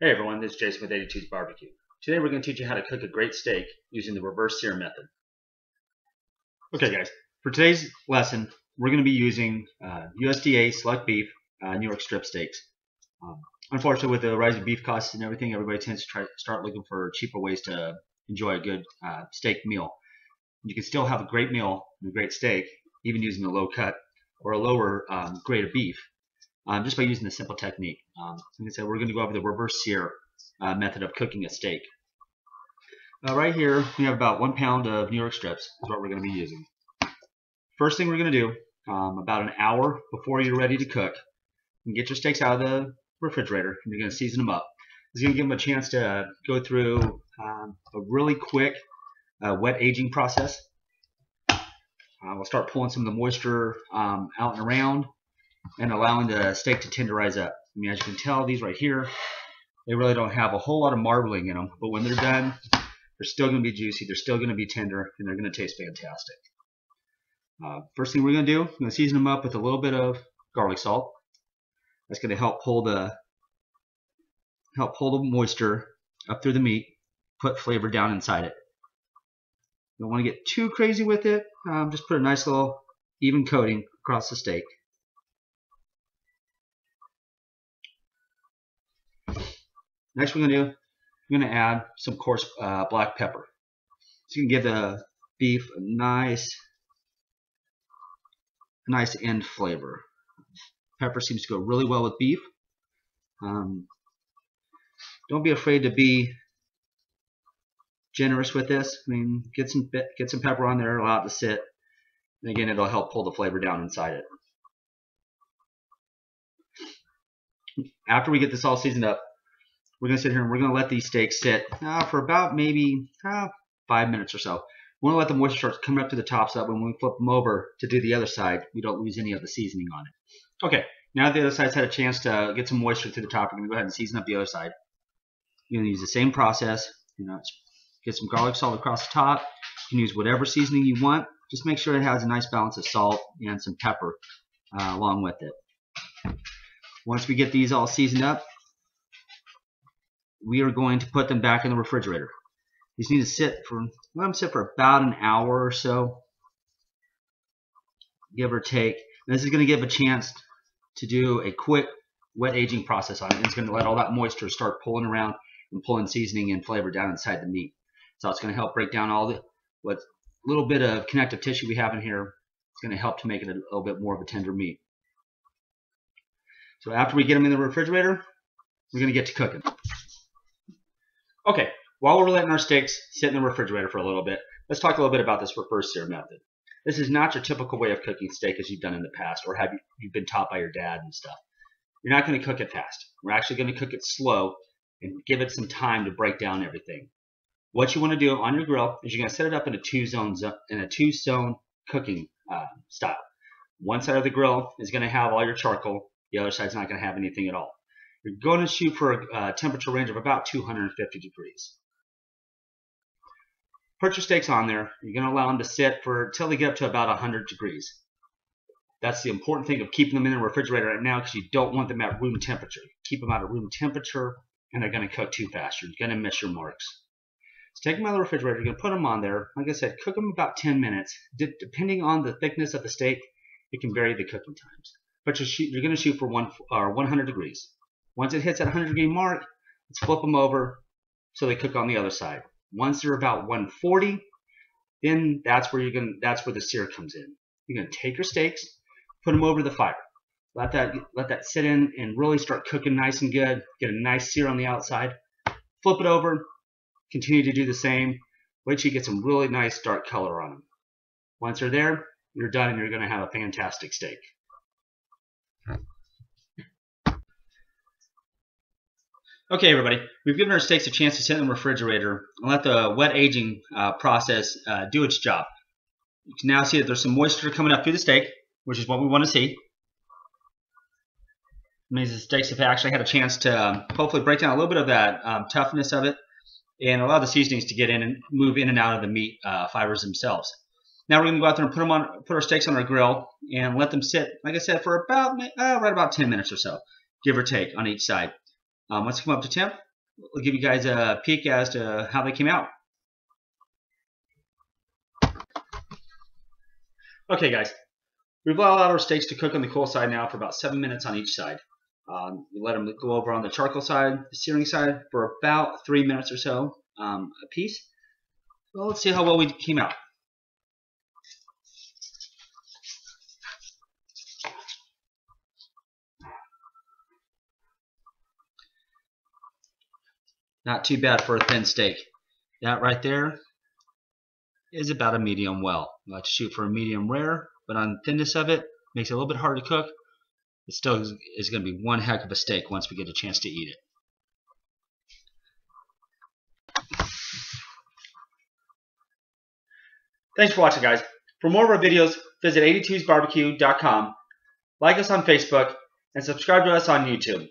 Hey everyone, this is Jason with 82's Barbecue. Today we're going to teach you how to cook a great steak using the reverse sear method. Okay guys, for today's lesson we're going to be using USDA select beef New York strip steaks. Unfortunately, with the rising beef costs and everything, everybody tends to start looking for cheaper ways to enjoy a good steak meal. You can still have a great meal and a great steak even using a low cut or a lower grade of beef. Just by using the simple technique. Like I said, we're going to go over the reverse sear method of cooking a steak. Right here, we have about 1 pound of New York strips. Is what we're going to be using. First thing we're going to do, about an hour before you're ready to cook, you get your steaks out of the refrigerator, and you're going to season them up. It's going to give them a chance to go through a really quick wet aging process. We'll start pulling some of the moisture out and around, and allowing the steak to tenderize up. I mean, as you can tell, these right here, they really don't have a whole lot of marbling in them, but when they're done, they're still going to be juicy, they're still going to be tender, and they're going to taste fantastic. First thing we're going to do, I'm going to season them up with a little bit of garlic salt. That's going to help pull the moisture up through the meat, put flavor down inside it. You don't want to get too crazy with it, just put a nice little even coating across the steak. Next we're going to do, I'm going to add some coarse black pepper. So you can give the beef a nice end flavor. Pepper seems to go really well with beef. Don't be afraid to be generous with this. I mean, get some pepper on there, allow it to sit. And again, it'll help pull the flavor down inside it. After we get this all seasoned up, we're going to sit here and we're going to let these steaks sit for about maybe 5 minutes or so. We want to let the moisture start coming up to the top so that when we flip them over to do the other side, we don't lose any of the seasoning on it. Okay, now that the other side's had a chance to get some moisture to the top, we're going to go ahead and season up the other side. You're going to use the same process. Get some garlic salt across the top. You can use whatever seasoning you want. Just make sure it has a nice balance of salt and some pepper along with it. Once we get these all seasoned up, we are going to put them back in the refrigerator. These need to sit for, let them sit for about an hour or so, give or take. And this is going to give a chance to do a quick wet aging process on it. It's going to let all that moisture start pulling around and pulling seasoning and flavor down inside the meat. So it's going to help break down all the what little bit of connective tissue we have in here. It's going to help to make it a little bit more of a tender meat. So after we get them in the refrigerator, we're going to get to cooking. Okay, while we're letting our steaks sit in the refrigerator for a little bit, let's talk a little bit about this reverse sear method. This is not your typical way of cooking steak as you've done in the past, or have you've been taught by your dad and stuff. You're not going to cook it fast. We're actually going to cook it slow and give it some time to break down everything. What you want to do on your grill is you're going to set it up in a two-zone cooking style. One side of the grill is going to have all your charcoal. The other side's not going to have anything at all. You're going to shoot for a temperature range of about 250 degrees. Put your steaks on there. You're going to allow them to sit until they get up to about 100 degrees. That's the important thing of keeping them in the refrigerator right now, because you don't want them at room temperature. Keep them at a room temperature and they're going to cook too fast. You're going to miss your marks. So take them out of the refrigerator. You're going to put them on there. Like I said, cook them about 10 minutes. Depending on the thickness of the steak, it can vary the cooking times. But you're going to shoot for 100 degrees. Once it hits that 100 degree mark, let's flip them over so they cook on the other side. Once they're about 140, then that's where the sear comes in. You're going to take your steaks, put them over the fire. Let that sit in and really start cooking nice and good. Get a nice sear on the outside. Flip it over. Continue to do the same. Wait till you get some really nice dark color on them. Once they're there, you're done and you're going to have a fantastic steak. Okay, everybody, we've given our steaks a chance to sit in the refrigerator and let the wet aging process do its job. You can now see that there's some moisture coming up through the steak, which is what we want to see. It means the steaks have actually had a chance to hopefully break down a little bit of that toughness of it and allow the seasonings to get in and move in and out of the meat fibers themselves. Now we're going to go out there and put our steaks on our grill and let them sit, like I said, for about right about 10 minutes or so, give or take, on each side. Once they come up to temp, we'll give you guys a peek as to how they came out. Okay, guys, we've allowed our steaks to cook on the coal side now for about 7 minutes on each side. We let them go over on the charcoal side, the searing side, for about 3 minutes or so a piece. Well, let's see how well we came out. Not too bad for a thin steak. That right there is about a medium well. I like to shoot for a medium rare, but on the thinness of it, makes it a little bit harder to cook. It still is going to be one heck of a steak once we get a chance to eat it. Thanks for watching, guys. For more of our videos, visit 82sbarbecue.com, like us on Facebook, and subscribe to us on YouTube.